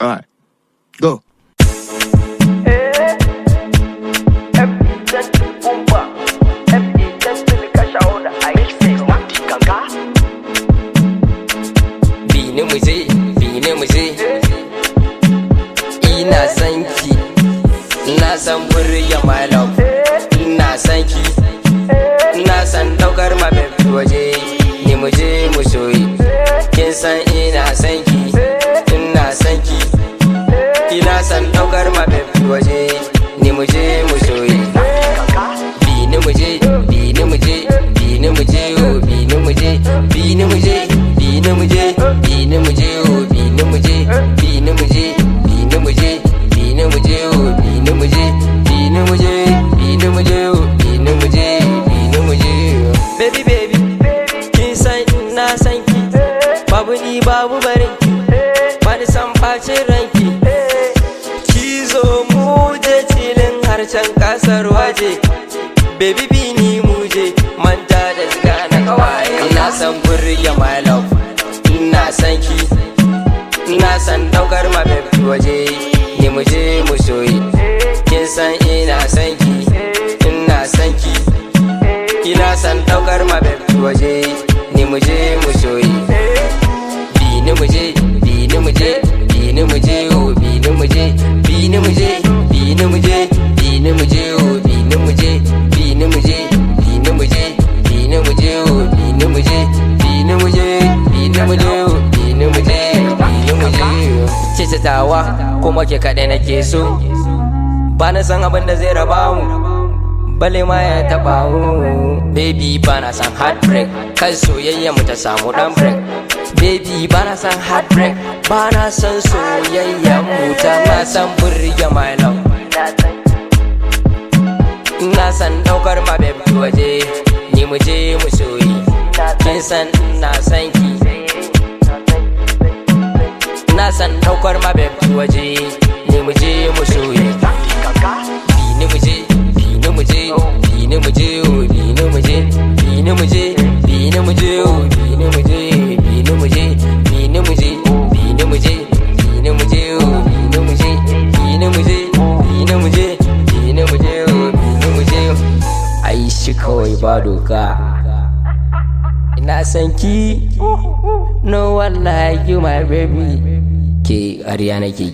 Alright, go. Bini muje ina san ki, ina san burya my love, ina san ki, ina san daukar ma baby waje, ni muje mu soyi, kin san ina san ki, ina san ki, ina san daukar ma baby waje, ni muje mu soyi. Bini muje, bini muje, bini muje, oh bini muje, bini muje, bini muje, bini muje, oh bini muje, bini muje, bini muje, bini muje, oh bini muje, bini muje, bini muje, oh bini muje, bini muje. Baby baby, kin san ina san ki, babu ni babu barin ki, bani san bacin ranki. Ki zo mu je filin harshen kasar waje, baby bini muje, manta da ziga na kawaye. Ina san burya my love, ina san ki, ina san daukar ma baby waje, ni muje mu soyi, kin san ina san ki, ina san ki, ina san daukar ma baby waje, ni muje mu soyi. Bini muje, bini muje, bini muje, oh bini muje, bini muje, bini muje, bini muje, oh bini muje, bini muje, bini muje, bini muje, oh bini muje, bini muje, bini muje, oh bini muje, bini muje. Ce tawa kuma ke kaɗai nake so, ba na san abin da zai raba mu, bale ma ya taɓa mu. Baby ba na san heartbreak, kan soyayya mu ta samu ɗan break. Baby ba na san heartbreak, ba na san soyayya mu ta, na san burya my love, ina san daukar ma baby waje, ni muje mu soyi, kin san ina san ki, ina san daukar ma baby waje, ni muje mu soyi. Bini muje, bini muje, bini muje, oh bini muje, bini muje, bini muje, oh bini muje, bini muje, bini muje, bini muje, bini muje, oh bini muje, bini muje, bini muje, bini muje, oh bini muje. Ai shi kawai ba doka, ina san ki, no one like you my baby, ke ƙarya nake.